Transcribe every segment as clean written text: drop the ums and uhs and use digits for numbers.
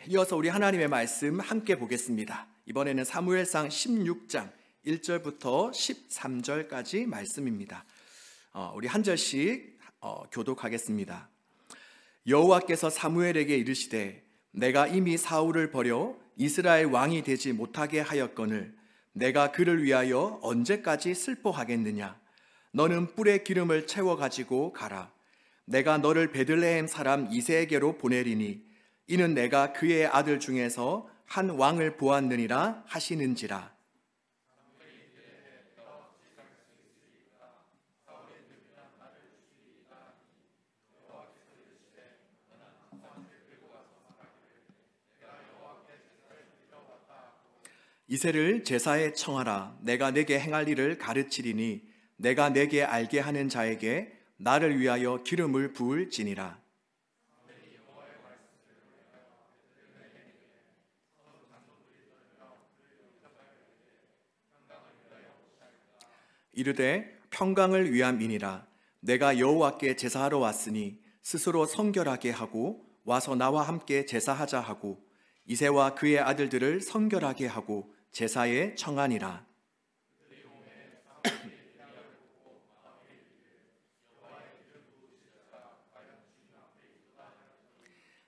이어서 우리 하나님의 말씀 함께 보겠습니다. 이번에는 사무엘상 16장 1절부터 13절까지 말씀입니다. 우리 한 절씩 교독하겠습니다. 여호와께서 사무엘에게 이르시되 내가 이미 사울을 버려 이스라엘 왕이 되지 못하게 하였거늘 내가 그를 위하여 언제까지 슬퍼하겠느냐. 너는 뿔에 기름을 채워 가지고 가라. 내가 너를 베들레헴 사람 이새에게로 보내리니 이는 내가 그의 아들 중에서 한 왕을 보았느니라 하시는지라. 이새를 제사에 청하라. 내가 내게 행할 일을 가르치리니 내가 내게 알게 하는 자에게 나를 위하여 기름을 부을지니라. 이르되 평강을 위함이니라. 내가 여호와께 제사하러 왔으니 스스로 성결하게 하고 와서 나와 함께 제사하자 하고 이새와 그의 아들들을 성결하게 하고 제사에 청하니라.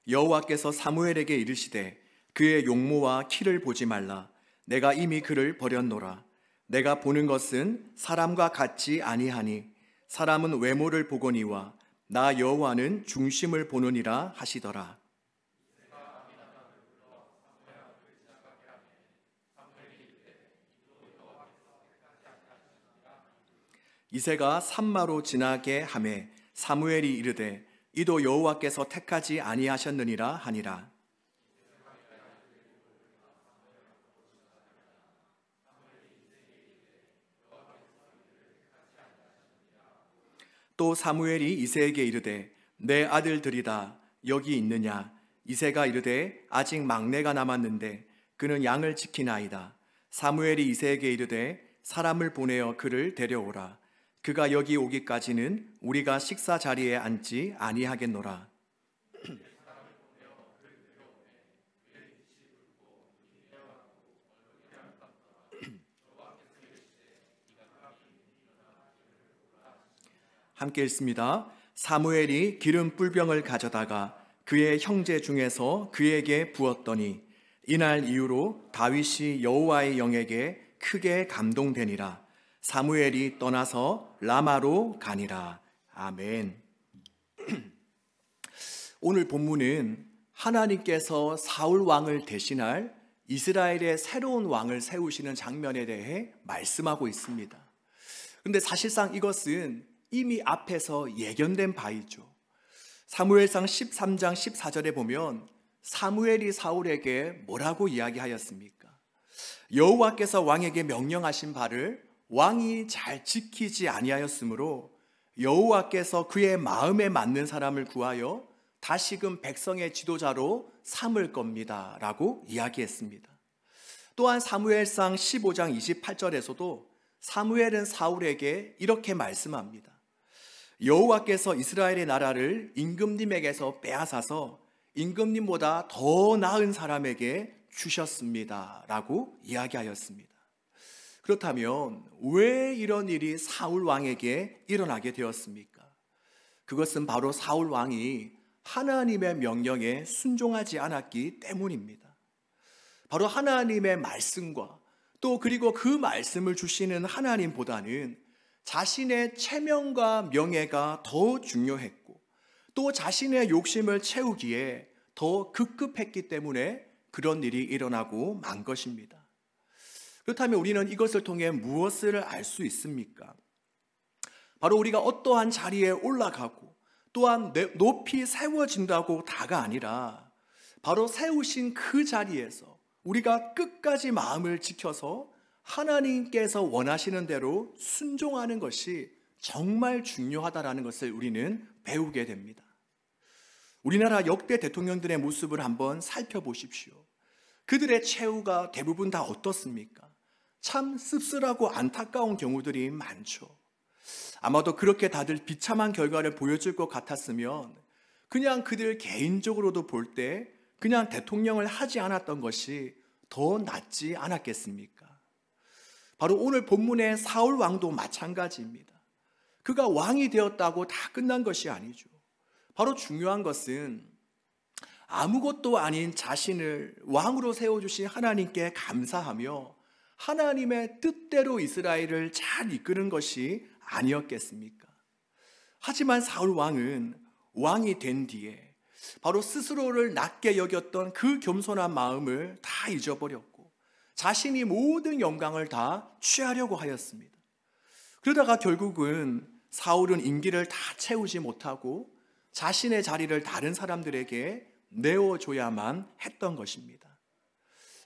여호와께서 사무엘에게 이르시되 그의 용모와 키를 보지 말라. 내가 이미 그를 버렸노라. 내가 보는 것은 사람과 같지 아니하니 사람은 외모를 보거니와 나 여호와는 중심을 보느니라 하시더라. 이새가 산마로 지나게 하매 사무엘이 이르되 이도 여호와께서 택하지 아니하셨느니라 하니라. 또 사무엘이 이새에게 이르되 내 아들들이다 여기 있느냐. 이새가 이르되 아직 막내가 남았는데 그는 양을 지키나이다. 사무엘이 이새에게 이르되 사람을 보내어 그를 데려오라. 그가 여기 오기까지는 우리가 식사 자리에 앉지 아니하겠노라. 함께 읽습니다. 사무엘이 기름 뿔병을 가져다가 그의 형제 중에서 그에게 부었더니 이날 이후로 다윗이 여호와의 영에게 크게 감동되니라. 사무엘이 떠나서 라마로 가니라. 아멘. 오늘 본문은 하나님께서 사울 왕을 대신할 이스라엘의 새로운 왕을 세우시는 장면에 대해 말씀하고 있습니다. 그런데 사실상 이것은 이미 앞에서 예견된 바이죠. 사무엘상 13장 14절에 보면 사무엘이 사울에게 뭐라고 이야기하였습니까? 여호와께서 왕에게 명령하신 바를 왕이 잘 지키지 아니하였으므로 여호와께서 그의 마음에 맞는 사람을 구하여 다시금 백성의 지도자로 삼을 겁니다 라고 이야기했습니다. 또한 사무엘상 15장 28절에서도 사무엘은 사울에게 이렇게 말씀합니다. 여호와께서 이스라엘의 나라를 임금님에게서 빼앗아서 임금님보다 더 나은 사람에게 주셨습니다 라고 이야기하였습니다. 그렇다면 왜 이런 일이 사울 왕에게 일어나게 되었습니까? 그것은 바로 사울 왕이 하나님의 명령에 순종하지 않았기 때문입니다. 바로 하나님의 말씀과 또 그리고 그 말씀을 주시는 하나님보다는 자신의 체면과 명예가 더 중요했고 또 자신의 욕심을 채우기에 더 급급했기 때문에 그런 일이 일어나고 만 것입니다. 그렇다면 우리는 이것을 통해 무엇을 알 수 있습니까? 바로 우리가 어떠한 자리에 올라가고 또한 높이 세워진다고 다가 아니라 바로 세우신 그 자리에서 우리가 끝까지 마음을 지켜서 하나님께서 원하시는 대로 순종하는 것이 정말 중요하다는 것을 우리는 배우게 됩니다. 우리나라 역대 대통령들의 모습을 한번 살펴보십시오. 그들의 최후가 대부분 다 어떻습니까? 참 씁쓸하고 안타까운 경우들이 많죠. 아마도 그렇게 다들 비참한 결과를 보여줄 것 같았으면 그냥 그들 개인적으로도 볼 때 그냥 대통령을 하지 않았던 것이 더 낫지 않았겠습니까? 바로 오늘 본문의 사울 왕도 마찬가지입니다. 그가 왕이 되었다고 다 끝난 것이 아니죠. 바로 중요한 것은 아무것도 아닌 자신을 왕으로 세워주신 하나님께 감사하며 하나님의 뜻대로 이스라엘을 잘 이끄는 것이 아니었겠습니까? 하지만 사울 왕은 왕이 된 뒤에 바로 스스로를 낮게 여겼던 그 겸손한 마음을 다 잊어버렸고 자신이 모든 영광을 다 취하려고 하였습니다. 그러다가 결국은 사울은 임기를 다 채우지 못하고 자신의 자리를 다른 사람들에게 내어줘야만 했던 것입니다.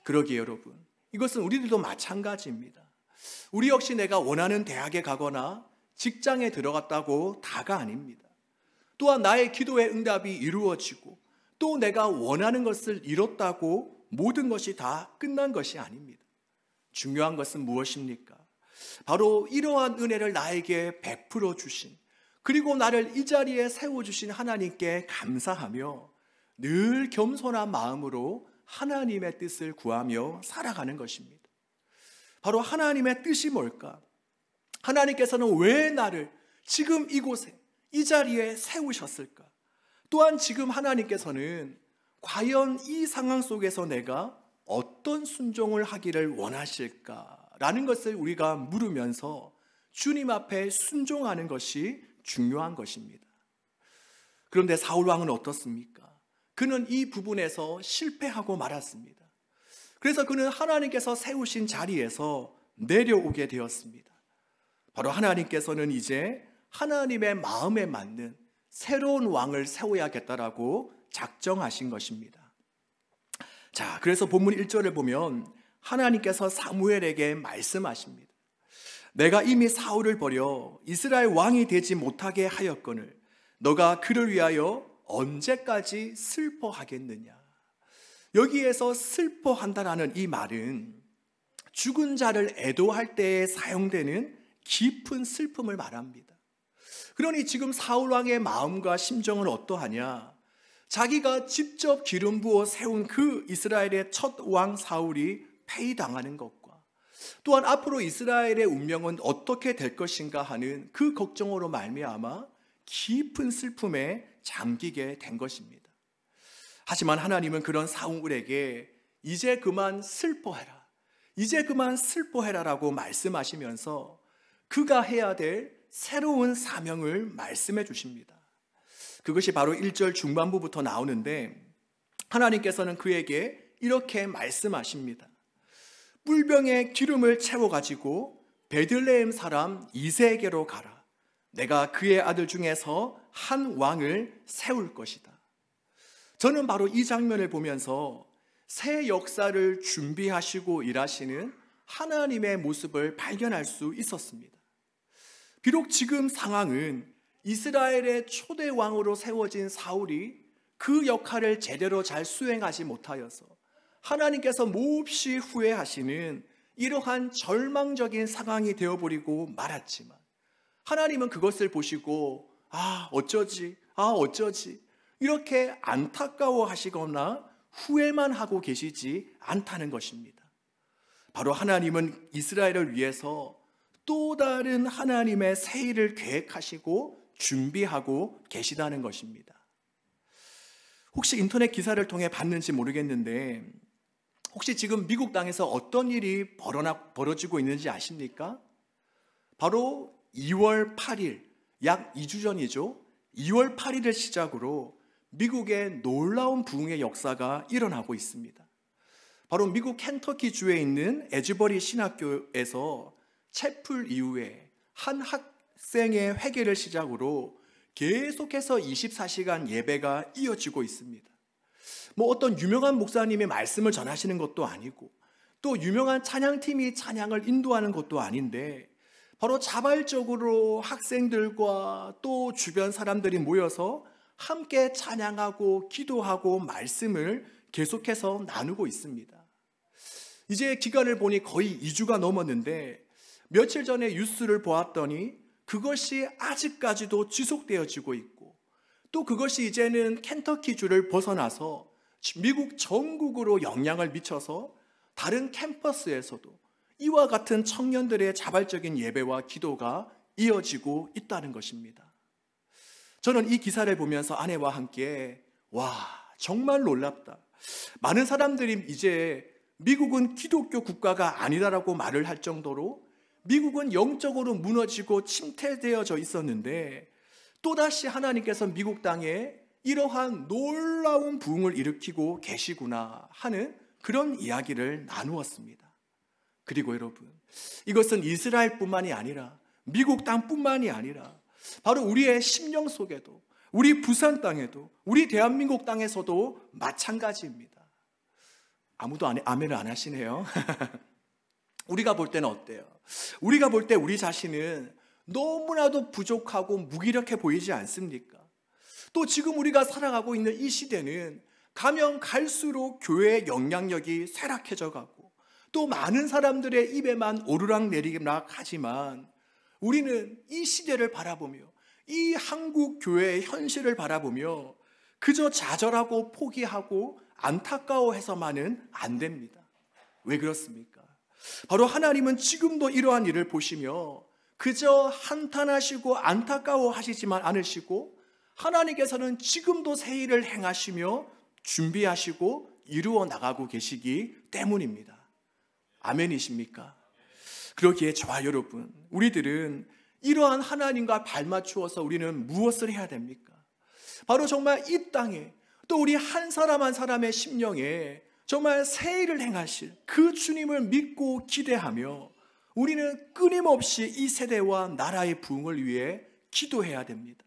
그러기에 여러분, 이것은 우리들도 마찬가지입니다. 우리 역시 내가 원하는 대학에 가거나 직장에 들어갔다고 다가 아닙니다. 또한 나의 기도의 응답이 이루어지고 또 내가 원하는 것을 이뤘다고 모든 것이 다 끝난 것이 아닙니다. 중요한 것은 무엇입니까? 바로 이러한 은혜를 나에게 베풀어 주신, 그리고 나를 이 자리에 세워주신 하나님께 감사하며 늘 겸손한 마음으로 하나님의 뜻을 구하며 살아가는 것입니다. 바로 하나님의 뜻이 뭘까? 하나님께서는 왜 나를 지금 이곳에 이 자리에 세우셨을까? 또한 지금 하나님께서는 과연 이 상황 속에서 내가 어떤 순종을 하기를 원하실까라는 것을 우리가 물으면서 주님 앞에 순종하는 것이 중요한 것입니다. 그런데 사울 왕은 어떻습니까? 그는 이 부분에서 실패하고 말았습니다. 그래서 그는 하나님께서 세우신 자리에서 내려오게 되었습니다. 바로 하나님께서는 이제 하나님의 마음에 맞는 새로운 왕을 세워야겠다라고 작정하신 것입니다. 자, 그래서 본문 1절을 보면 하나님께서 사무엘에게 말씀하십니다. 내가 이미 사울을 버려 이스라엘 왕이 되지 못하게 하였거늘 너가 그를 위하여 언제까지 슬퍼하겠느냐. 여기에서 슬퍼한다라는 이 말은 죽은 자를 애도할 때에 사용되는 깊은 슬픔을 말합니다. 그러니 지금 사울 왕의 마음과 심정은 어떠하냐? 자기가 직접 기름 부어 세운 그 이스라엘의 첫 왕 사울이 폐위당하는 것과 또한 앞으로 이스라엘의 운명은 어떻게 될 것인가 하는 그 걱정으로 말미암아 깊은 슬픔에 잠기게 된 것입니다. 하지만 하나님은 그런 사울에게 이제 그만 슬퍼해라, 이제 그만 슬퍼해라라고 말씀하시면서 그가 해야 될 새로운 사명을 말씀해 주십니다. 그것이 바로 1절 중반부부터 나오는데 하나님께서는 그에게 이렇게 말씀하십니다. 뿔병에 기름을 채워가지고 베들레헴 사람 이새에게로 가라. 내가 그의 아들 중에서 한 왕을 세울 것이다. 저는 바로 이 장면을 보면서 새 역사를 준비하시고 일하시는 하나님의 모습을 발견할 수 있었습니다. 비록 지금 상황은 이스라엘의 초대 왕으로 세워진 사울이 그 역할을 제대로 잘 수행하지 못하여서 하나님께서 몹시 후회하시는 이러한 절망적인 상황이 되어버리고 말았지만 하나님은 그것을 보시고 어쩌지 이렇게 안타까워 하시거나 후회만 하고 계시지 않다는 것입니다. 바로 하나님은 이스라엘을 위해서 또 다른 하나님의 새 일을 계획하시고 준비하고 계시다는 것입니다. 혹시 인터넷 기사를 통해 봤는지 모르겠는데 혹시 지금 미국 땅에서 어떤 일이 벌어지고 있는지 아십니까? 바로 2월 8일, 약 2주 전이죠. 2월 8일을 시작으로 미국의 놀라운 부흥의 역사가 일어나고 있습니다. 바로 미국 켄터키 주에 있는 에즈버리 신학교에서 채플 이후에 한 학생의 회개를 시작으로 계속해서 24시간 예배가 이어지고 있습니다. 어떤 유명한 목사님이 말씀을 전하시는 것도 아니고 또 유명한 찬양팀이 찬양을 인도하는 것도 아닌데 바로 자발적으로 학생들과 또 주변 사람들이 모여서 함께 찬양하고 기도하고 말씀을 계속해서 나누고 있습니다. 이제 기간을 보니 거의 2주가 넘었는데 며칠 전에 뉴스를 보았더니 그것이 아직까지도 지속되어지고 있고 또 그것이 이제는 켄터키주를 벗어나서 미국 전국으로 영향을 미쳐서 다른 캠퍼스에서도 이와 같은 청년들의 자발적인 예배와 기도가 이어지고 있다는 것입니다. 저는 이 기사를 보면서 아내와 함께 와, 정말 놀랍다. 많은 사람들이 이제 미국은 기독교 국가가 아니다라고 말을 할 정도로 미국은 영적으로 무너지고 침체되어져 있었는데 또다시 하나님께서 미국 땅에 이러한 놀라운 부흥을 일으키고 계시구나 하는 그런 이야기를 나누었습니다. 그리고 여러분, 이것은 이스라엘뿐만이 아니라 미국 땅뿐만이 아니라 바로 우리의 심령 속에도, 우리 부산 땅에도, 우리 대한민국 땅에서도 마찬가지입니다. 아무도 아멘을 안 하시네요. 우리가 볼 때는 어때요? 우리가 볼 때 우리 자신은 너무나도 부족하고 무기력해 보이지 않습니까? 또 지금 우리가 살아가고 있는 이 시대는 가면 갈수록 교회의 영향력이 쇠락해져 가고 또 많은 사람들의 입에만 오르락내리락 하지만 우리는 이 시대를 바라보며 이 한국 교회의 현실을 바라보며 그저 좌절하고 포기하고 안타까워해서만은 안 됩니다. 왜 그렇습니까? 바로 하나님은 지금도 이러한 일을 보시며 그저 한탄하시고 안타까워하시지만 않으시고 하나님께서는 지금도 새 일을 행하시며 준비하시고 이루어 나가고 계시기 때문입니다. 아멘이십니까? 그러기에 저와 여러분, 우리들은 이러한 하나님과 발맞추어서 우리는 무엇을 해야 됩니까? 바로 정말 이 땅에 또 우리 한 사람 한 사람의 심령에 정말 새 일을 행하실 그 주님을 믿고 기대하며 우리는 끊임없이 이 세대와 나라의 부흥을 위해 기도해야 됩니다.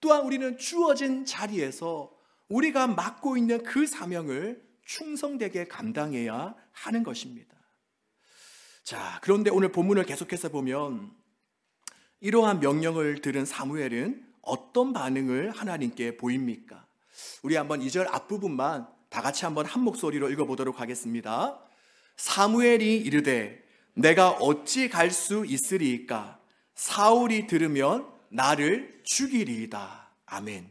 또한 우리는 주어진 자리에서 우리가 맡고 있는 그 사명을 충성되게 감당해야 하는 것입니다. 자, 그런데 오늘 본문을 계속해서 보면 이러한 명령을 들은 사무엘은 어떤 반응을 하나님께 보입니까? 우리 한번 2절 앞부분만 다 같이 한번 한 목소리로 읽어보도록 하겠습니다. 사무엘이 이르되 내가 어찌 갈 수 있으리이까? 사울이 들으면 나를 죽이리이다. 아멘.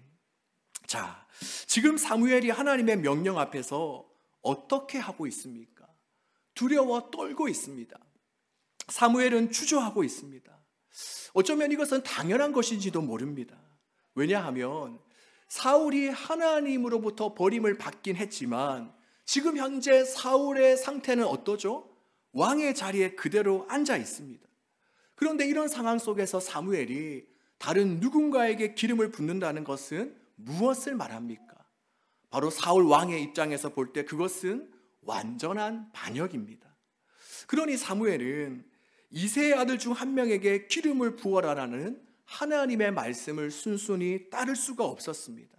자, 지금 사무엘이 하나님의 명령 앞에서 어떻게 하고 있습니까? 두려워 떨고 있습니다. 사무엘은 주저하고 있습니다. 어쩌면 이것은 당연한 것인지도 모릅니다. 왜냐하면 사울이 하나님으로부터 버림을 받긴 했지만 지금 현재 사울의 상태는 어떠죠? 왕의 자리에 그대로 앉아 있습니다. 그런데 이런 상황 속에서 사무엘이 다른 누군가에게 기름을 붓는다는 것은 무엇을 말합니까? 바로 사울 왕의 입장에서 볼 때 그것은 완전한 반역입니다. 그러니 사무엘은 이새의 아들 중 한 명에게 기름을 부어라라는 하나님의 말씀을 순순히 따를 수가 없었습니다.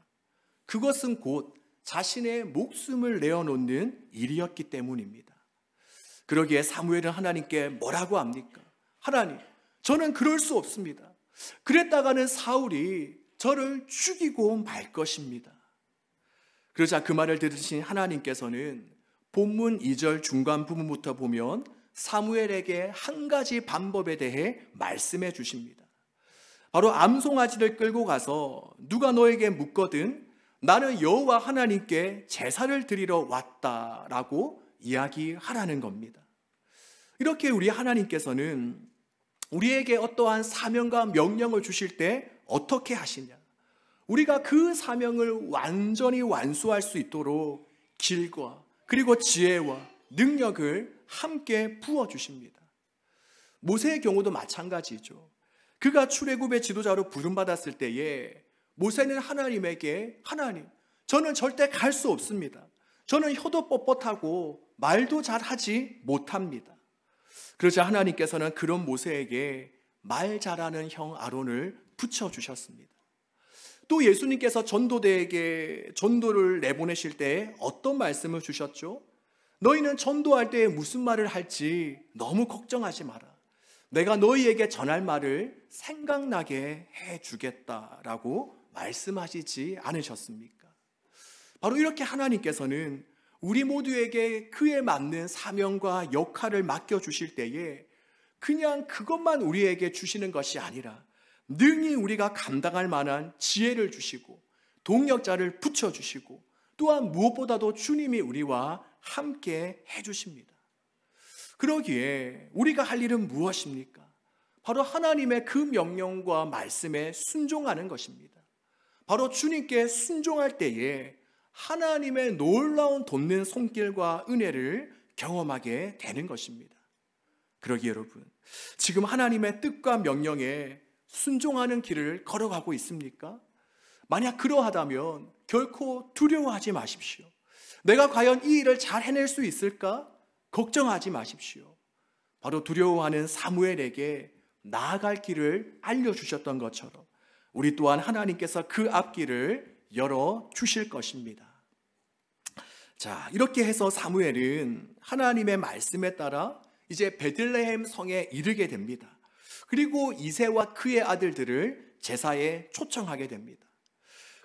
그것은 곧 자신의 목숨을 내어놓는 일이었기 때문입니다. 그러기에 사무엘은 하나님께 뭐라고 합니까? 하나님, 저는 그럴 수 없습니다. 그랬다가는 사울이 저를 죽이고 말 것입니다. 그러자 그 말을 들으신 하나님께서는 본문 2절 중간 부분부터 보면 사무엘에게 한 가지 방법에 대해 말씀해 주십니다. 바로 암송아지를 끌고 가서 누가 너에게 묻거든 나는 여호와 하나님께 제사를 드리러 왔다라고 이야기하라는 겁니다. 이렇게 우리 하나님께서는 우리에게 어떠한 사명과 명령을 주실 때 어떻게 하시냐? 우리가 그 사명을 완전히 완수할 수 있도록 길과 그리고 지혜와 능력을 함께 부어주십니다. 모세의 경우도 마찬가지죠. 그가 출애굽의 지도자로 부름받았을 때에 모세는 하나님에게 하나님, 저는 절대 갈 수 없습니다. 저는 혀도 뻣뻣하고 말도 잘하지 못합니다. 그러자 하나님께서는 그런 모세에게 말 잘하는 형 아론을 붙여주셨습니다. 또 예수님께서 전도대에게 전도를 내보내실 때 어떤 말씀을 주셨죠? 너희는 전도할 때 무슨 말을 할지 너무 걱정하지 마라. 내가 너희에게 전할 말을 생각나게 해주겠다라고 말씀하시지 않으셨습니까? 바로 이렇게 하나님께서는 우리 모두에게 그에 맞는 사명과 역할을 맡겨주실 때에 그냥 그것만 우리에게 주시는 것이 아니라 능히 우리가 감당할 만한 지혜를 주시고 동력자를 붙여주시고 또한 무엇보다도 주님이 우리와 함께 해주십니다. 그러기에 우리가 할 일은 무엇입니까? 바로 하나님의 그 명령과 말씀에 순종하는 것입니다. 바로 주님께 순종할 때에 하나님의 놀라운 돕는 손길과 은혜를 경험하게 되는 것입니다. 그러기에 여러분, 지금 하나님의 뜻과 명령에 순종하는 길을 걸어가고 있습니까? 만약 그러하다면 결코 두려워하지 마십시오. 내가 과연 이 일을 잘 해낼 수 있을까? 걱정하지 마십시오. 바로 두려워하는 사무엘에게 나아갈 길을 알려주셨던 것처럼 우리 또한 하나님께서 그 앞길을 열어주실 것입니다. 자, 이렇게 해서 사무엘은 하나님의 말씀에 따라 이제 베들레헴 성에 이르게 됩니다. 그리고 이새와 그의 아들들을 제사에 초청하게 됩니다.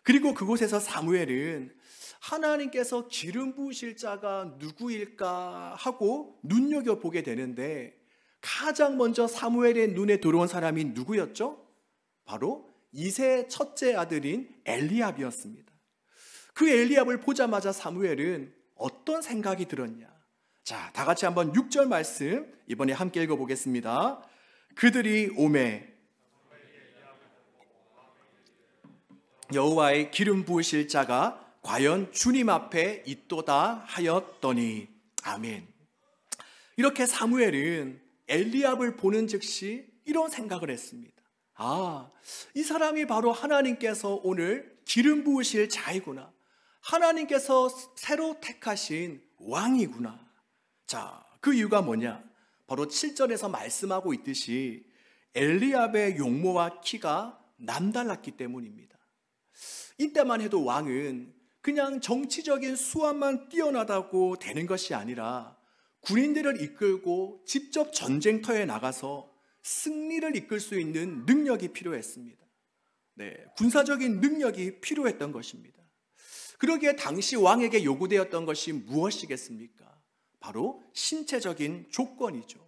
그리고 그곳에서 사무엘은 하나님께서 기름 부으실 자가 누구일까 하고 눈여겨보게 되는데 가장 먼저 사무엘의 눈에 들어온 사람이 누구였죠? 바로 이새의 첫째 아들인 엘리압이었습니다. 그 엘리압을 보자마자 사무엘은 어떤 생각이 들었냐? 자, 다 같이 한번 6절 말씀 이번에 함께 읽어보겠습니다. 그들이 오매 여호와의 기름 부으실 자가 과연 주님 앞에 있도다 하였더니. 아멘. 이렇게 사무엘은 엘리압을 보는 즉시 이런 생각을 했습니다. 아, 이 사람이 바로 하나님께서 오늘 기름 부으실 자이구나. 하나님께서 새로 택하신 왕이구나. 자, 그 이유가 뭐냐? 바로 7절에서 말씀하고 있듯이 엘리압의 용모와 키가 남달랐기 때문입니다. 이때만 해도 왕은 그냥 정치적인 수완만 뛰어나다고 되는 것이 아니라 군인들을 이끌고 직접 전쟁터에 나가서 승리를 이끌 수 있는 능력이 필요했습니다. 네, 군사적인 능력이 필요했던 것입니다. 그러기에 당시 왕에게 요구되었던 것이 무엇이겠습니까? 바로 신체적인 조건이죠.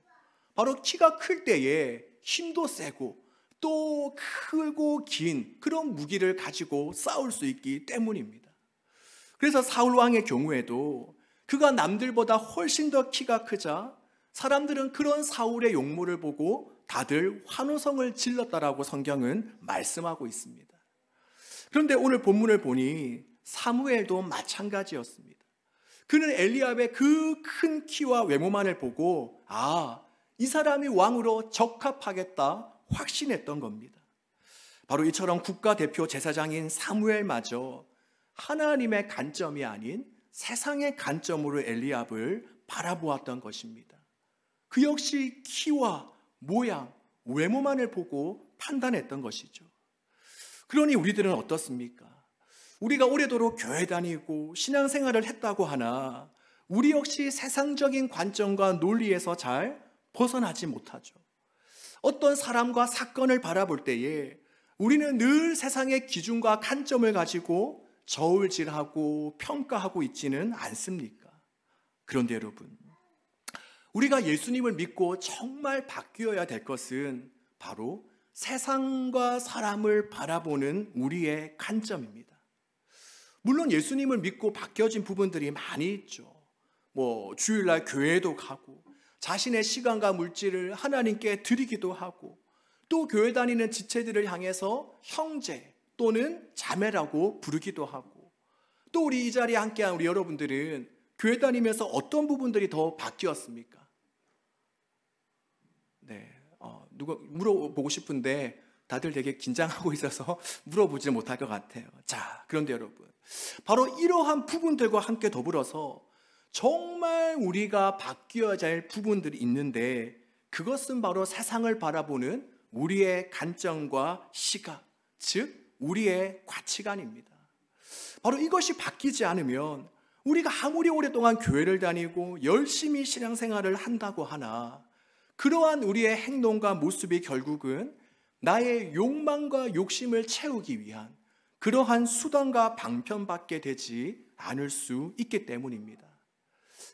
바로 키가 클 때에 힘도 세고 또 크고 긴 그런 무기를 가지고 싸울 수 있기 때문입니다. 그래서 사울 왕의 경우에도 그가 남들보다 훨씬 더 키가 크자 사람들은 그런 사울의 용모를 보고 다들 환호성을 질렀다라고 성경은 말씀하고 있습니다. 그런데 오늘 본문을 보니 사무엘도 마찬가지였습니다. 그는 엘리압의 그 큰 키와 외모만을 보고 이 사람이 왕으로 적합하겠다 확신했던 겁니다. 바로 이처럼 국가대표 제사장인 사무엘마저 하나님의 관점이 아닌 세상의 관점으로 엘리압을 바라보았던 것입니다. 그 역시 키와 모양, 외모만을 보고 판단했던 것이죠. 그러니 우리들은 어떻습니까? 우리가 오래도록 교회 다니고 신앙생활을 했다고 하나 우리 역시 세상적인 관점과 논리에서 잘 벗어나지 못하죠. 어떤 사람과 사건을 바라볼 때에 우리는 늘 세상의 기준과 관점을 가지고 저울질하고 평가하고 있지는 않습니까? 그런데 여러분, 우리가 예수님을 믿고 정말 바뀌어야 될 것은 바로 세상과 사람을 바라보는 우리의 관점입니다. 물론 예수님을 믿고 바뀌어진 부분들이 많이 있죠. 주일날 교회도 가고 자신의 시간과 물질을 하나님께 드리기도 하고 또 교회 다니는 지체들을 향해서 형제 또는 자매라고 부르기도 하고 또 우리 이 자리에 함께한 우리 여러분들은 교회 다니면서 어떤 부분들이 더 바뀌었습니까? 네, 누가 물어보고 싶은데 다들 되게 긴장하고 있어서 물어보지 못할 것 같아요. 자, 그런데 여러분, 바로 이러한 부분들과 함께 더불어서 정말 우리가 바뀌어야 할 부분들이 있는데 그것은 바로 세상을 바라보는 우리의 관점과 시각, 즉 우리의 가치관입니다. 바로 이것이 바뀌지 않으면 우리가 아무리 오랫동안 교회를 다니고 열심히 신앙생활을 한다고 하나 그러한 우리의 행동과 모습이 결국은 나의 욕망과 욕심을 채우기 위한 그러한 수단과 방편밖에 되지 않을 수 있기 때문입니다.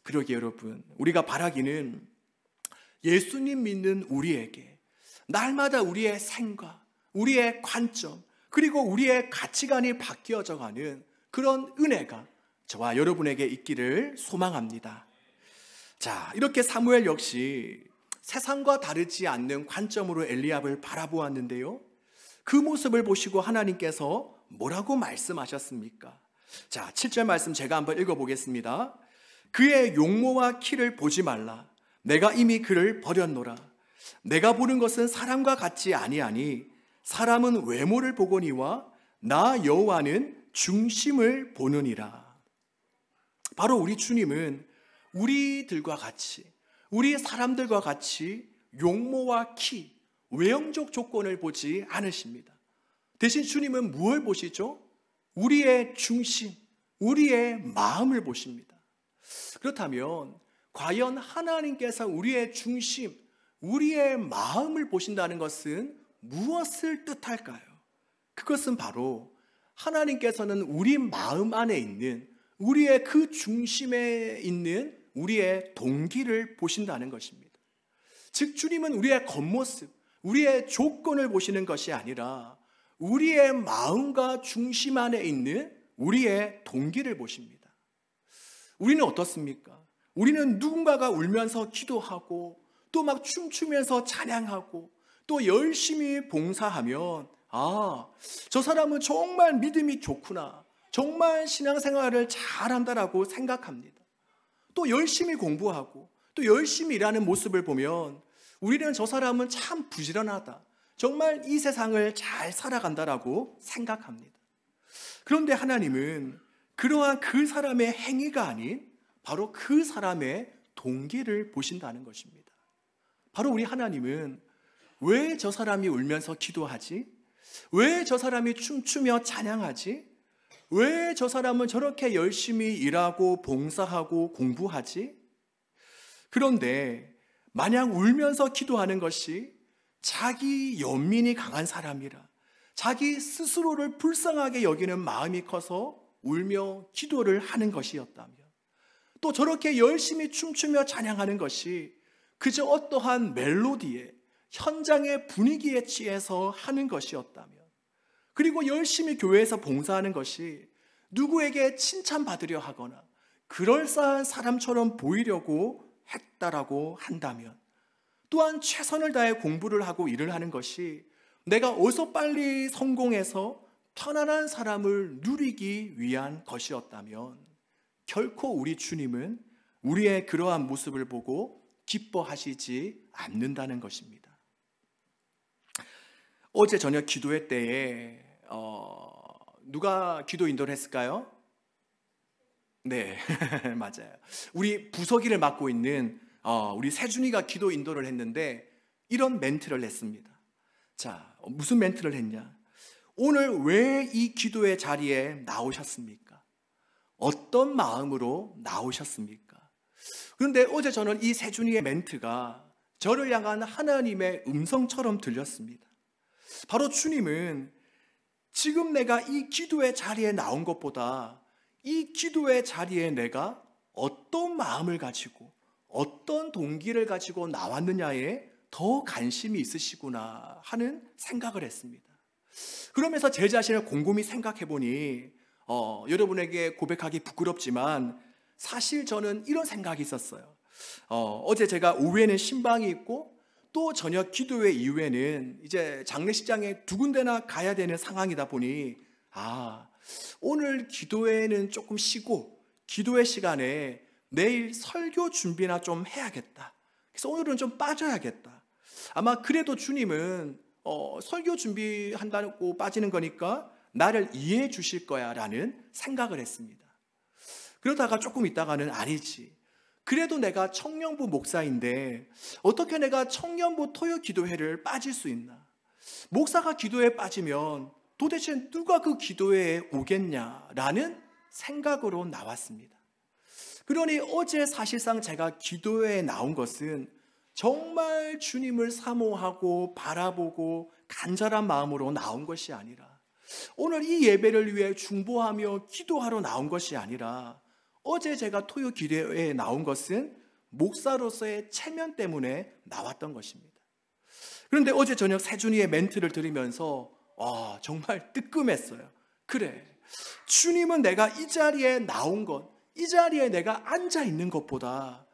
그러기에 여러분, 우리가 바라기는 예수님 믿는 우리에게 날마다 우리의 생각, 우리의 관점, 그리고 우리의 가치관이 바뀌어져가는 그런 은혜가 저와 여러분에게 있기를 소망합니다. 자, 이렇게 사무엘 역시 세상과 다르지 않는 관점으로 엘리압을 바라보았는데요. 그 모습을 보시고 하나님께서 뭐라고 말씀하셨습니까? 자, 7절 말씀 제가 한번 읽어보겠습니다. 그의 용모와 키를 보지 말라. 내가 이미 그를 버렸노라. 내가 보는 것은 사람과 같지 아니하니 사람은 외모를 보거니와 나 여호와는 중심을 보느니라. 바로 우리 주님은 우리들과 같이, 우리 사람들과 같이 용모와 키, 외형적 조건을 보지 않으십니다. 대신 주님은 무엇을 보시죠? 우리의 중심, 우리의 마음을 보십니다. 그렇다면 과연 하나님께서 우리의 중심, 우리의 마음을 보신다는 것은 무엇을 뜻할까요? 그것은 바로 하나님께서는 우리 마음 안에 있는, 우리의 그 중심에 있는 우리의 동기를 보신다는 것입니다. 즉 주님은 우리의 겉모습, 우리의 조건을 보시는 것이 아니라 우리의 마음과 중심 안에 있는 우리의 동기를 보십니다. 우리는 어떻습니까? 우리는 누군가가 울면서 기도하고 또 막 춤추면서 찬양하고 또 열심히 봉사하면 저 사람은 정말 믿음이 좋구나, 정말 신앙생활을 잘한다라고 생각합니다. 또 열심히 공부하고 또 열심히 일하는 모습을 보면 우리는 저 사람은 참 부지런하다, 정말 이 세상을 잘 살아간다라고 생각합니다. 그런데 하나님은 그러한 그 사람의 행위가 아닌 바로 그 사람의 동기를 보신다는 것입니다. 바로 우리 하나님은 왜 저 사람이 울면서 기도하지? 왜 저 사람이 춤추며 찬양하지? 왜 저 사람은 저렇게 열심히 일하고 봉사하고 공부하지? 그런데 마냥 울면서 기도하는 것이 자기 연민이 강한 사람이라, 자기 스스로를 불쌍하게 여기는 마음이 커서 울며 기도를 하는 것이었다면, 또 저렇게 열심히 춤추며 찬양하는 것이 그저 어떠한 멜로디에, 현장의 분위기에 취해서 하는 것이었다면, 그리고 열심히 교회에서 봉사하는 것이 누구에게 칭찬받으려 하거나 그럴싸한 사람처럼 보이려고 했다라고 한다면, 또한 최선을 다해 공부를 하고 일을 하는 것이 내가 어서 빨리 성공해서 편안한 사람을 누리기 위한 것이었다면, 결코 우리 주님은 우리의 그러한 모습을 보고 기뻐하시지 않는다는 것입니다. 어제 저녁 기도회 때에 누가 기도 인도를 했을까요? 네, 맞아요. 우리 부서기를 맡고 있는 우리 세준이가 기도 인도를 했는데 이런 멘트를 했습니다. 자, 무슨 멘트를 했냐? 오늘 왜 이 기도의 자리에 나오셨습니까? 어떤 마음으로 나오셨습니까? 그런데 어제 저는 이 세준이의 멘트가 저를 향한 하나님의 음성처럼 들렸습니다. 바로 주님은 지금 내가 이 기도의 자리에 나온 것보다 이 기도의 자리에 내가 어떤 마음을 가지고 어떤 동기를 가지고 나왔느냐에 더 관심이 있으시구나 하는 생각을 했습니다. 그러면서 제 자신을 곰곰이 생각해 보니 여러분에게 고백하기 부끄럽지만 사실 저는 이런 생각이 있었어요. 어제 제가 오후에는 신방이 있고 또 저녁 기도회 이후에는 이제 장례식장에 두 군데나 가야 되는 상황이다 보니 오늘 기도회는 조금 쉬고 기도회 시간에 내일 설교 준비나 좀 해야겠다. 그래서 오늘은 좀 빠져야겠다. 아마 그래도 주님은 설교 준비한다고 빠지는 거니까 나를 이해해 주실 거야 라는 생각을 했습니다. 그러다가 조금 있다가는 아니지, 그래도 내가 청년부 목사인데 어떻게 내가 청년부 토요 기도회를 빠질 수 있나? 목사가 기도회에 빠지면 도대체 누가 그 기도회에 오겠냐라는 생각으로 나왔습니다. 그러니 어제 사실상 제가 기도회에 나온 것은 정말 주님을 사모하고 바라보고 간절한 마음으로 나온 것이 아니라, 오늘 이 예배를 위해 중보하며 기도하러 나온 것이 아니라, 어제 제가 토요 기도회에 나온 것은 목사로서의 체면 때문에 나왔던 것입니다. 그런데 어제 저녁 세준이의 멘트를 들으면서 정말 뜨끔했어요. 그래, 주님은 내가 이 자리에 나온 것, 이 자리에 내가 앉아 있는 것보다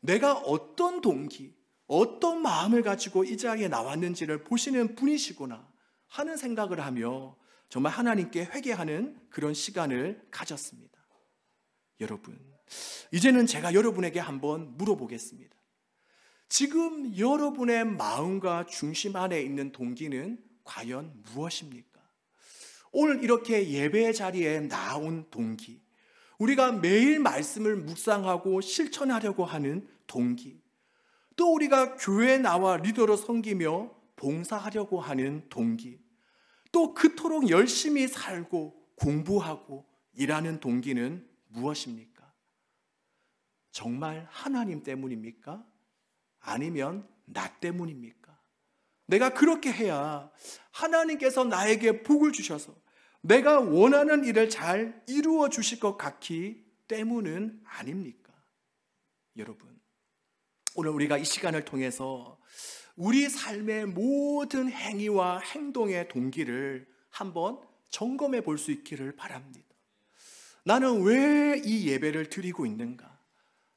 내가 어떤 동기, 어떤 마음을 가지고 이 자리에 나왔는지를 보시는 분이시구나 하는 생각을 하며 정말 하나님께 회개하는 그런 시간을 가졌습니다. 여러분, 이제는 제가 여러분에게 한번 물어보겠습니다. 지금 여러분의 마음과 중심 안에 있는 동기는 과연 무엇입니까? 오늘 이렇게 예배 자리에 나온 동기, 우리가 매일 말씀을 묵상하고 실천하려고 하는 동기, 또 우리가 교회에 나와 리더로 섬기며 봉사하려고 하는 동기, 또 그토록 열심히 살고 공부하고 일하는 동기는 무엇입니까? 정말 하나님 때문입니까? 아니면 나 때문입니까? 내가 그렇게 해야 하나님께서 나에게 복을 주셔서 내가 원하는 일을 잘 이루어 주실 것 같기 때문은 아닙니까? 여러분, 오늘 우리가 이 시간을 통해서 우리 삶의 모든 행위와 행동의 동기를 한번 점검해 볼 수 있기를 바랍니다. 나는 왜 이 예배를 드리고 있는가?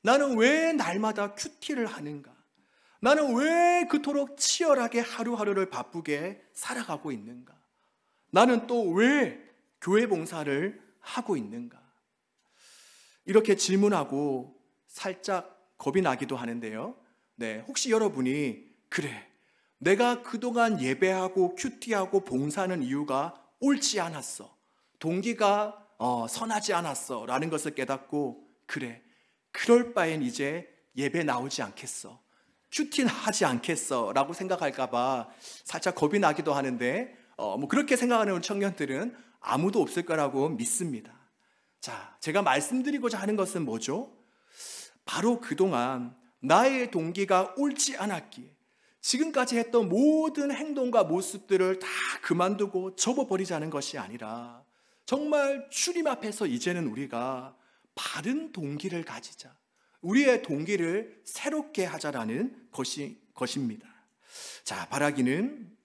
나는 왜 날마다 큐티를 하는가? 나는 왜 그토록 치열하게 하루하루를 바쁘게 살아가고 있는가? 나는 또 왜 교회 봉사를 하고 있는가? 이렇게 질문하고 살짝 겁이 나기도 하는데요. 혹시 여러분이 그래, 내가 그동안 예배하고 큐티하고 봉사하는 이유가 옳지 않았어, 동기가 선하지 않았어 라는 것을 깨닫고 그래, 그럴 바엔 이제 예배 나오지 않겠어, 큐티는 하지 않겠어 라고 생각할까봐 살짝 겁이 나기도 하는데 그렇게 생각하는 청년들은 아무도 없을 거라고 믿습니다. 자, 제가 말씀드리고자 하는 것은 뭐죠? 바로 그동안 나의 동기가 옳지 않았기에 지금까지 했던 모든 행동과 모습들을 다 그만두고 접어버리자는 것이 아니라 정말 주님 앞에서 이제는 우리가 바른 동기를 가지자, 우리의 동기를 새롭게 하자라는 것입니다. 자, 바라기는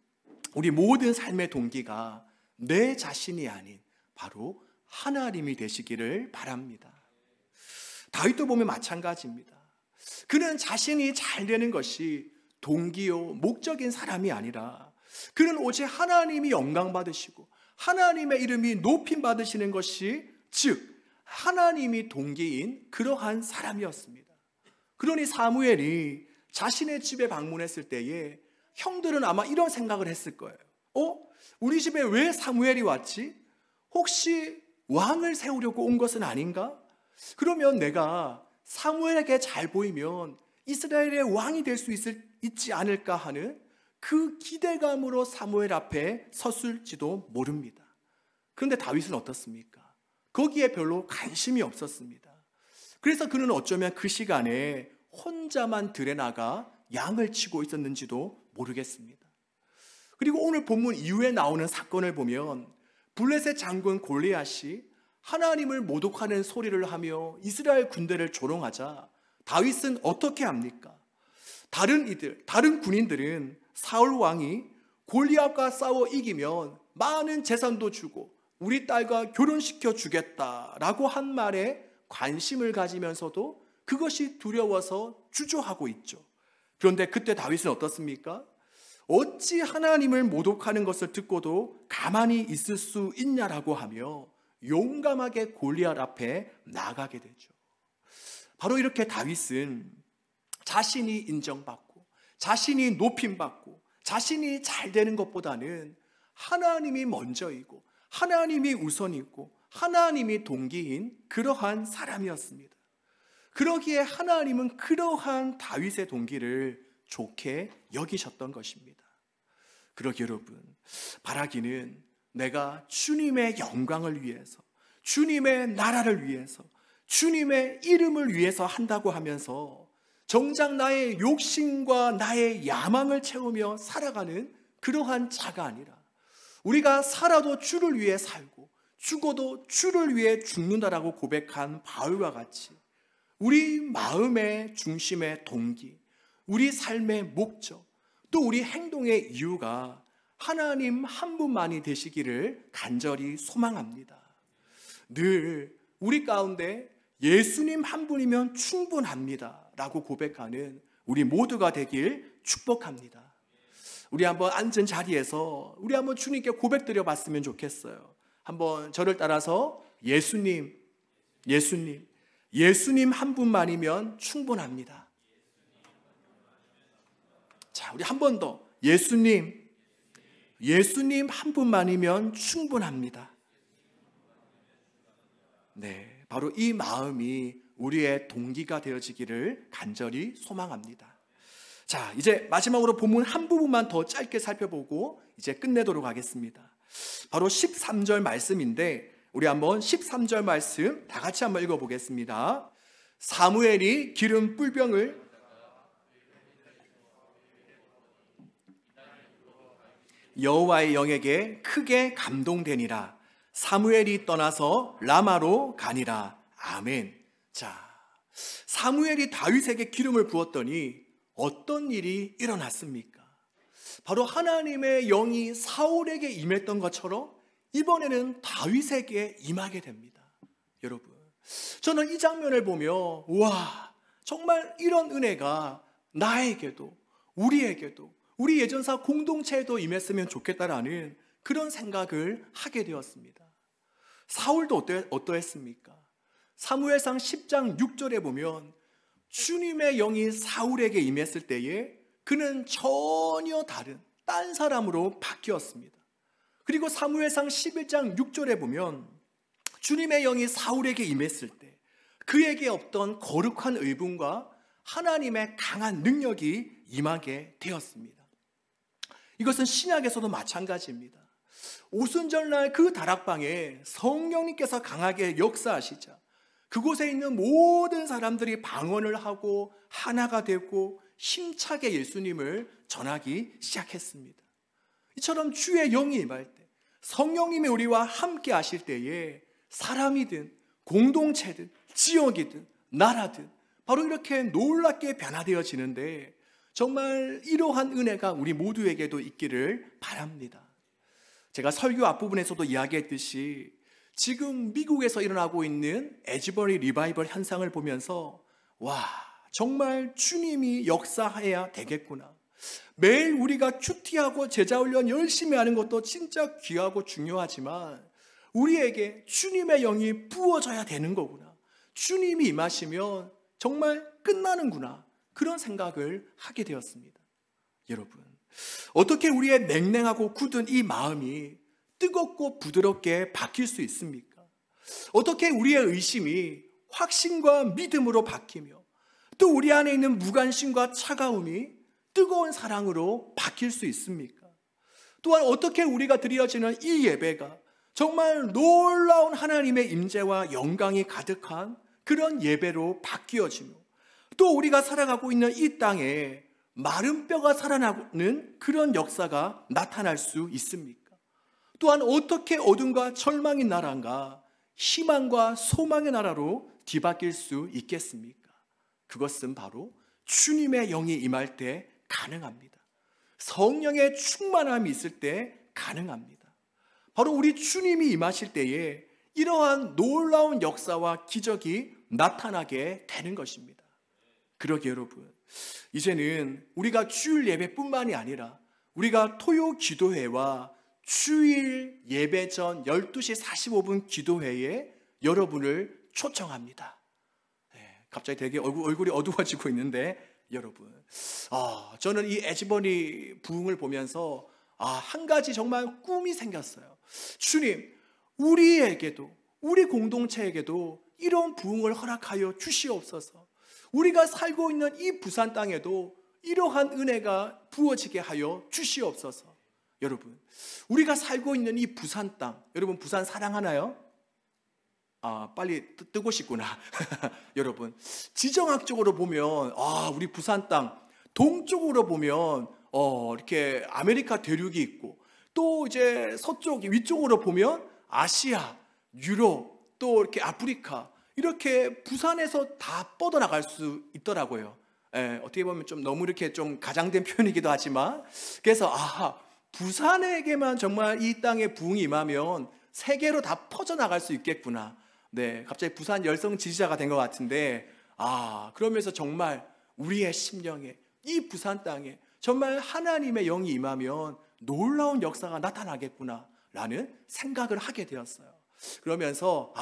우리 모든 삶의 동기가 내 자신이 아닌 바로 하나님이 되시기를 바랍니다. 다윗도 보면 마찬가지입니다. 그는 자신이 잘 되는 것이 동기요 목적인 사람이 아니라 그는 오직 하나님이 영광 받으시고 하나님의 이름이 높임 받으시는 것이 즉 하나님이 동기인 그러한 사람이었습니다. 그러니 사무엘이 자신의 집에 방문했을 때에 형들은 아마 이런 생각을 했을 거예요. 우리 집에 왜 사무엘이 왔지? 혹시 왕을 세우려고 온 것은 아닌가? 그러면 내가 사무엘에게 잘 보이면 이스라엘의 왕이 될 수 있지 않을까 하는 그 기대감으로 사무엘 앞에 섰을지도 모릅니다. 그런데 다윗은 어떻습니까? 거기에 별로 관심이 없었습니다. 그래서 그는 어쩌면 그 시간에 혼자만 들에 나가 양을 치고 있었는지도 모르겠습니다. 그리고 오늘 본문 이후에 나오는 사건을 보면 블레셋 장군 골리앗이 하나님을 모독하는 소리를 하며 이스라엘 군대를 조롱하자 다윗은 어떻게 합니까? 다른 군인들은 사울 왕이 골리앗과 싸워 이기면 많은 재산도 주고 우리 딸과 결혼시켜 주겠다라고 한 말에 관심을 가지면서도 그것이 두려워서 주저하고 있죠. 그런데 그때 다윗은 어떻습니까? 어찌 하나님을 모독하는 것을 듣고도 가만히 있을 수 있냐라고 하며 용감하게 골리앗 앞에 나가게 되죠. 바로 이렇게 다윗은 자신이 인정받고 자신이 높임받고 자신이 잘 되는 것보다는 하나님이 먼저이고 하나님이 우선이고 하나님이 동기인 그러한 사람이었습니다. 그러기에 하나님은 그러한 다윗의 동기를 좋게 여기셨던 것입니다. 그러기 여러분, 바라기는 내가 주님의 영광을 위해서, 주님의 나라를 위해서, 주님의 이름을 위해서 한다고 하면서 정작 나의 욕심과 나의 야망을 채우며 살아가는 그러한 자가 아니라 우리가 살아도 주를 위해 살고 죽어도 주를 위해 죽는다라고 고백한 바울과 같이 우리 마음의 중심의 동기, 우리 삶의 목적, 또 우리 행동의 이유가 하나님 한 분만이 되시기를 간절히 소망합니다. 늘 우리 가운데 예수님 한 분이면 충분합니다 라고 고백하는 우리 모두가 되길 축복합니다. 우리 한번 앉은 자리에서 우리 한번 주님께 고백드려 봤으면 좋겠어요. 한번 저를 따라서 예수님 한 분만이면 충분합니다. 자, 우리 한 번 더. 예수님 한 분만이면 충분합니다. 네, 바로 이 마음이 우리의 동기가 되어지기를 간절히 소망합니다. 자, 이제 마지막으로 본문 한 부분만 더 짧게 살펴보고 이제 끝내도록 하겠습니다. 바로 13절 말씀인데 우리 한번 13절 말씀 다 같이 한번 읽어보겠습니다. 사무엘이 기름 뿔병을 여호와의 영에게 크게 감동되니라. 사무엘이 떠나서 라마로 가니라. 아멘. 자, 사무엘이 다윗에게 기름을 부었더니 어떤 일이 일어났습니까? 바로 하나님의 영이 사울에게 임했던 것처럼 이번에는 다윗에게 임하게 됩니다. 여러분, 저는 이 장면을 보며 와, 정말 이런 은혜가 나에게도 우리에게도 우리 예전사 공동체에도 임했으면 좋겠다라는 그런 생각을 하게 되었습니다. 사울도 어떠했습니까? 사무엘상 10장 6절에 보면 주님의 영이 사울에게 임했을 때에 그는 전혀 다른 딴 사람으로 바뀌었습니다. 그리고 사무엘상 11장 6절에 보면 주님의 영이 사울에게 임했을 때 그에게 없던 거룩한 의분과 하나님의 강한 능력이 임하게 되었습니다. 이것은 신약에서도 마찬가지입니다. 오순절날 그 다락방에 성령님께서 강하게 역사하시자 그곳에 있는 모든 사람들이 방언을 하고 하나가 되고 힘차게 예수님을 전하기 시작했습니다. 이처럼 주의 영이 임할 때 성령님이 우리와 함께 하실 때에 사람이든 공동체든 지역이든 나라든 바로 이렇게 놀랍게 변화되어지는데 정말 이러한 은혜가 우리 모두에게도 있기를 바랍니다. 제가 설교 앞부분에서도 이야기했듯이 지금 미국에서 일어나고 있는 에즈버리 리바이벌 현상을 보면서 와, 정말 주님이 역사해야 되겠구나. 매일 우리가 큐티하고 제자훈련 열심히 하는 것도 진짜 귀하고 중요하지만 우리에게 주님의 영이 부어져야 되는 거구나. 주님이 임하시면 정말 끝나는구나. 그런 생각을 하게 되었습니다. 여러분, 어떻게 우리의 냉랭하고 굳은 이 마음이 뜨겁고 부드럽게 바뀔 수 있습니까? 어떻게 우리의 의심이 확신과 믿음으로 바뀌며 또 우리 안에 있는 무관심과 차가움이 뜨거운 사랑으로 바뀔 수 있습니까? 또한 어떻게 우리가 드려지는 이 예배가 정말 놀라운 하나님의 임재와 영광이 가득한 그런 예배로 바뀌어지며 또 우리가 살아가고 있는 이 땅에 마른 뼈가 살아나는 그런 역사가 나타날 수 있습니까? 또한 어떻게 어둠과 절망의 나라가 희망과 소망의 나라로 뒤바뀔 수 있겠습니까? 그것은 바로 주님의 영이 임할 때 가능합니다. 성령의 충만함이 있을 때 가능합니다. 바로 우리 주님이 임하실 때에 이러한 놀라운 역사와 기적이 나타나게 되는 것입니다. 그러게 여러분, 이제는 우리가 주일 예배뿐만이 아니라 우리가 토요 기도회와 주일 예배 전 12시 45분 기도회에 여러분을 초청합니다. 네, 갑자기 되게 얼굴이 어두워지고 있는데 여러분, 저는 이 에즈버리 부흥을 보면서 한 가지 정말 꿈이 생겼어요. 주님, 우리에게도 우리 공동체에게도 이런 부흥을 허락하여 주시옵소서. 우리가 살고 있는 이 부산 땅에도 이러한 은혜가 부어지게 하여 주시옵소서. 여러분, 우리가 살고 있는 이 부산 땅, 여러분 부산 사랑하나요? 빨리 뜨고 싶구나. 여러분, 지정학적으로 보면 우리 부산 땅 동쪽으로 보면 이렇게 아메리카 대륙이 있고 또 이제 서쪽 위쪽으로 보면 아시아, 유럽, 또 이렇게 아프리카, 이렇게 부산에서 다 뻗어나갈 수 있더라고요. 어떻게 보면 좀 너무 이렇게 좀 가장된 표현이기도 하지만, 그래서 부산에게만 정말 이 땅에 부흥이 임하면 세계로 다 퍼져나갈 수 있겠구나. 네, 갑자기 부산 열성 지지자가 된 것 같은데, 그러면서 정말 우리의 심령에, 이 부산 땅에 정말 하나님의 영이 임하면 놀라운 역사가 나타나겠구나라는 생각을 하게 되었어요. 그러면서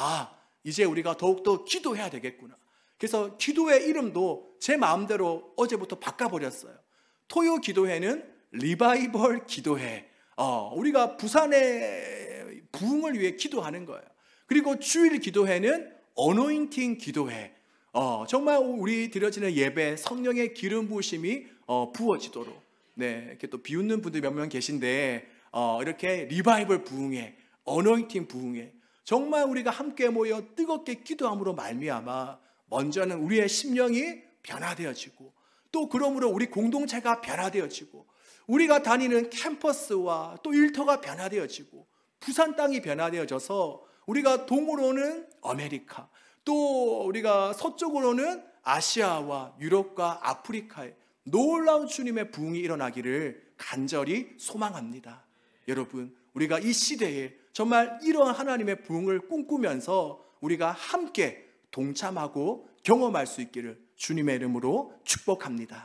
이제 우리가 더욱더 기도해야 되겠구나. 그래서 기도회 이름도 제 마음대로 어제부터 바꿔버렸어요. 토요 기도회는 리바이벌 기도회. 우리가 부산의 부흥을 위해 기도하는 거예요. 그리고 주일 기도회는 어노인팅 기도회. 정말 우리 드려지는 예배 성령의 기름 부으심이 부어지도록. 네, 이렇게 또 비웃는 분들 몇 명 계신데 이렇게 리바이벌 부흥회, 어노인팅 부흥회. 정말 우리가 함께 모여 뜨겁게 기도함으로 말미암아 먼저는 우리의 심령이 변화되어지고 또 그러므로 우리 공동체가 변화되어지고 우리가 다니는 캠퍼스와 또 일터가 변화되어지고 부산 땅이 변화되어져서 우리가 동으로는 아메리카 또 우리가 서쪽으로는 아시아와 유럽과 아프리카에 놀라운 주님의 부흥이 일어나기를 간절히 소망합니다. 여러분, 우리가 이 시대에 정말 이러한 하나님의 부흥을 꿈꾸면서 우리가 함께 동참하고 경험할 수 있기를 주님의 이름으로 축복합니다.